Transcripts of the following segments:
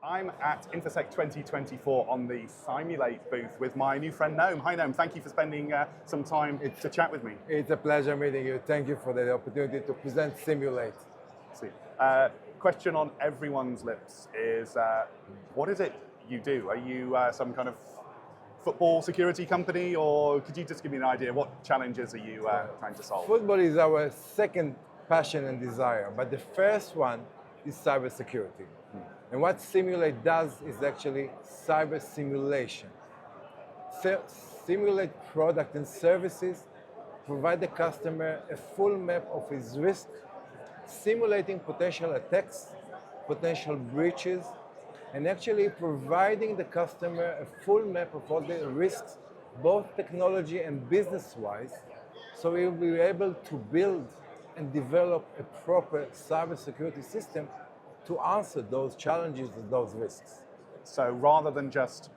I'm at InfoSec 2024 on the Cymulate booth with my new friend Noam. Hi Noam, thank you for spending some time to chat with me. It's a pleasure meeting you. Thank you for the opportunity to present Cymulate. See. Question on everyone's lips is, what is it you do? Are you some kind of football security company, or could you just give me an idea, what challenges are you trying to solve? Football is our second passion and desire, but the first one is cybersecurity. And what Cymulate does is actually cyber simulation. Simulate product and services, provide the customer a full map of his risk, simulating potential attacks, potential breaches, and actually providing the customer a full map of all the risks, both technology and business-wise, so he will be able to build and develop a proper cybersecurity system to answer those challenges and those risks. So rather than just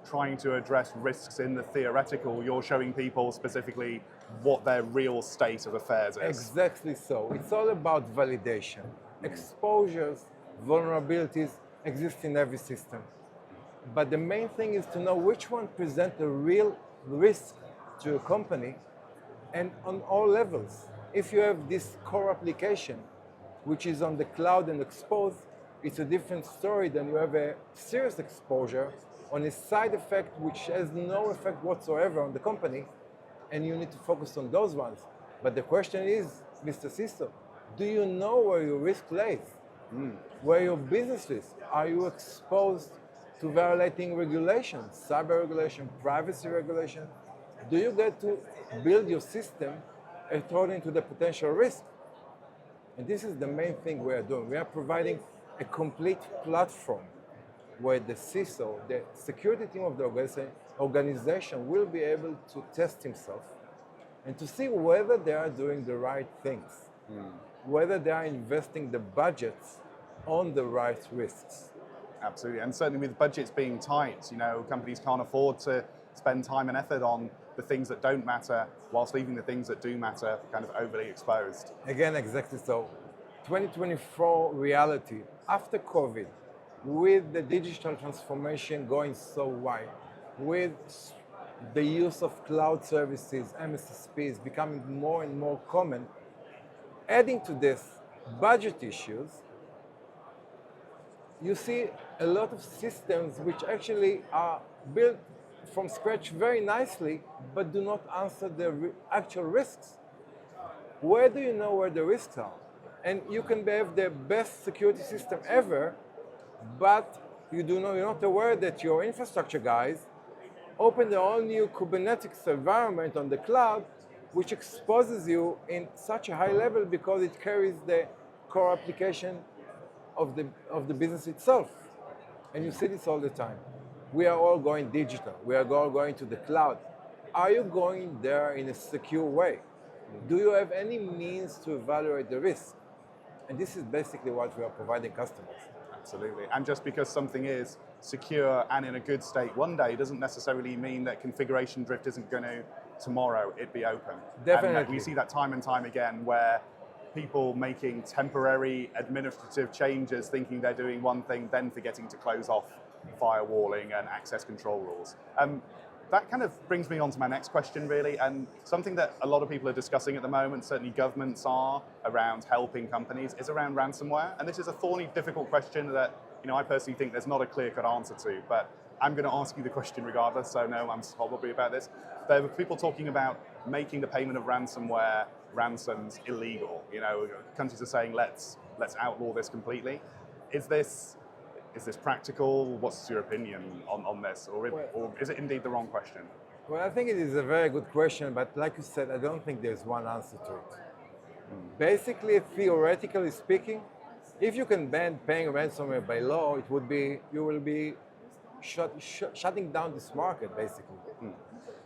trying to address risks in the theoretical, you're showing people specifically what their real state of affairs is. Exactly so. It's all about validation. Exposures, vulnerabilities exist in every system. But the main thing is to know which one present a real risk to a company and on all levels. If you have this core application, which is on the cloud and exposed, it's a different story than you have a serious exposure on a side effect which has no effect whatsoever on the company, and you need to focus on those ones. But the question is, Mr. CISO, do you know where your risk lays? Where your business is? Are you exposed to violating regulations, cyber regulation, privacy regulation? Do you get to build your system according to the potential risk? And this is the main thing we are doing. We are providing a complete platform where the CISO, the security team of the organization, will be able to test himself and to see whether they are doing the right things, whether they are investing the budgets on the right risks. Absolutely, and certainly with budgets being tight, companies can't afford to spend time and effort on the things that don't matter whilst leaving the things that do matter kind of overly exposed. Again, exactly so. 2024 reality, after COVID, with the digital transformation going so wide, with the use of cloud services, MSSPs becoming more and more common, adding to this budget issues, you see a lot of systems which actually are built from scratch very nicely, but do not answer the actual risks. Where do you know where the risks are? And you can have the best security system ever, but you're not aware that your infrastructure guys open their own new Kubernetes environment on the cloud, which exposes you in such a high level because it carries the core application of the business itself. And you see this all the time. We are all going digital. We are all going to the cloud. Are you going there in a secure way? Do you have any means to evaluate the risk? And this is basically what we are providing customers. Absolutely. And just because something is secure and in a good state one day doesn't necessarily mean that configuration drift isn't going to, tomorrow, it be open. Definitely. And we see that time and time again where people making temporary administrative changes thinking they're doing one thing, then forgetting to close off firewalling and access control rules. That kind of brings me on to my next question, really, and something that a lot of people are discussing at the moment, certainly governments are, around helping companies, is around ransomware. And this is a thorny, difficult question that I personally think there's not a clear-cut answer to, but I'm going to ask you the question regardless, so no, I'm probably about this. There were people talking about making the payment of ransomware ransoms illegal. Countries are saying, let's outlaw this completely. Is this practical? What's your opinion on this? Or is it indeed the wrong question? Well, I think it is a very good question, but like you said, I don't think there's one answer to it. Basically, theoretically speaking, if you can ban paying ransomware by law, you will be shutting down this market, basically.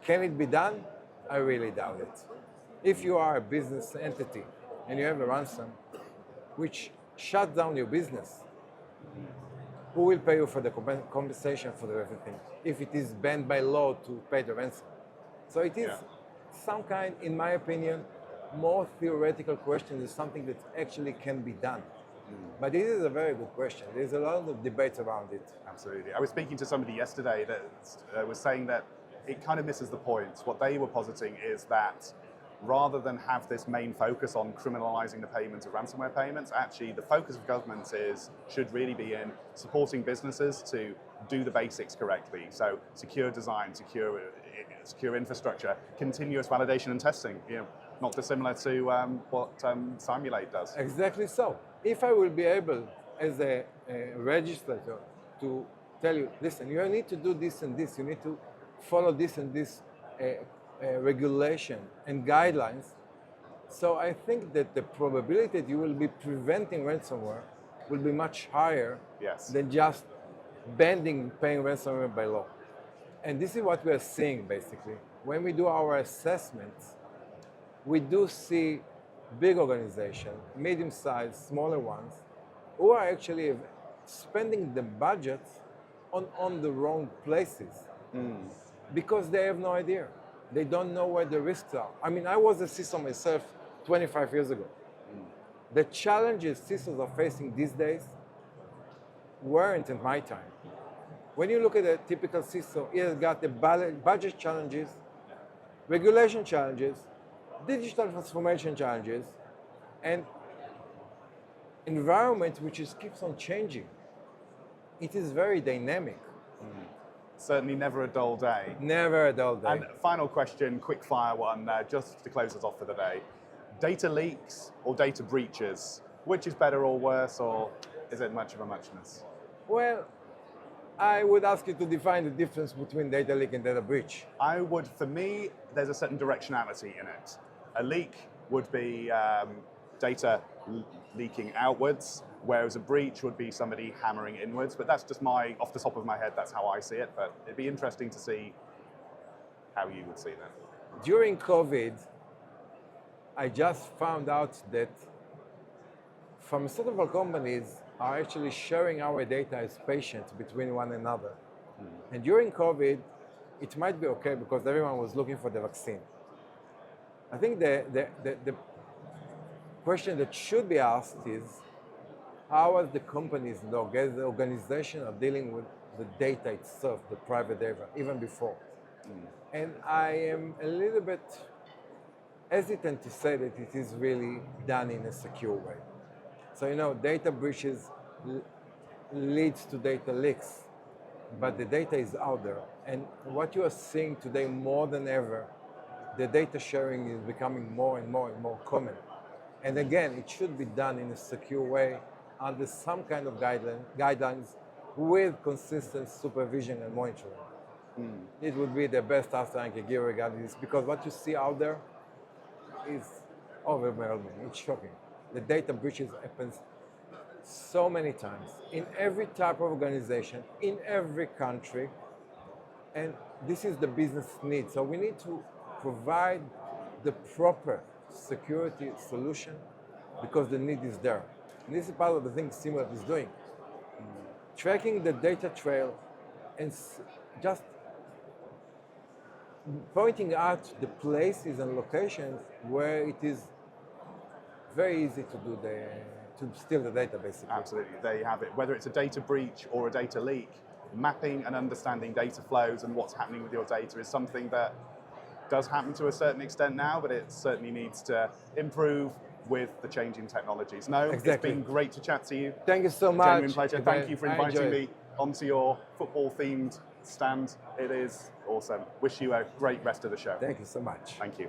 Can it be done? I really doubt it. If you are a business entity and you have a ransom which shuts down your business, who will pay you for the compensation for everything if it is banned by law to pay the ransom? So it is some kind, in my opinion, more theoretical question is something that actually can be done. But this is a very good question. There's a lot of debate around it. Absolutely. I was speaking to somebody yesterday that was saying that it kind of misses the point. What they were positing is that rather than have this main focus on criminalizing the payment of ransomware payments, actually the focus of government should really be in supporting businesses to do the basics correctly. So secure design, secure infrastructure, continuous validation and testing. Not dissimilar to what Cymulate does. Exactly so. If I will be able, as a legislator, to tell you, listen, you need to do this and this, you need to follow this and this regulation and guidelines. So I think that the probability that you will be preventing ransomware will be much higher than just banning paying ransomware by law. And this is what we are seeing basically. When we do our assessments, we do see big organizations, medium-sized, smaller ones, who are actually spending the budgets on the wrong places because they have no idea. They don't know where the risks are. I mean, I was a CISO myself 25 years ago. The challenges CISOs are facing these days weren't in my time. When you look at a typical CISO, he has got the budget challenges, regulation challenges, digital transformation challenges, and environment which keeps on changing. It is very dynamic. Certainly never a dull day. Never a dull day. And final question, quick fire one, just to close us off for the day. Data leaks or data breaches, which is better or worse, or is it much of a muchness? Well, I would ask you to define the difference between data leak and data breach. For me, there's a certain directionality in it. A leak would be data leaking outwards, whereas a breach would be somebody hammering inwards. But that's just off the top of my head, that's how I see it. But it'd be interesting to see how you would see that. During COVID, I just found out that pharmaceutical companies are actually sharing our data as patients between one another. And during COVID, it might be okay because everyone was looking for the vaccine. I think the question that should be asked is, how are the companies and the organization are dealing with the data itself, the private data, even before? And I am a little bit hesitant to say that it is really done in a secure way. So, data breaches leads to data leaks, but the data is out there. And what you are seeing today more than ever, the data sharing is becoming more and more and more common. And again, it should be done in a secure way under some kind of guidelines with consistent supervision and monitoring. It would be the best answer I can give regarding this, because what you see out there is overwhelming. It's shocking. The data breaches happens so many times in every type of organization, in every country, and this is the business need. So we need to provide the proper security solution because the need is there. And this is part of the thing Cymulate is doing. Tracking the data trail and just pointing out the places and locations where it is very easy to steal the data, basically. Absolutely, there you have it. Whether it's a data breach or a data leak, mapping and understanding data flows and what's happening with your data is something that does happen to a certain extent now, but it certainly needs to improve with the changing technologies. No, exactly. It's been great to chat to you. Thank you so much. Genuine pleasure. Thank you for inviting me onto your football-themed stand. It is awesome. Wish you a great rest of the show. Thank you so much. Thank you.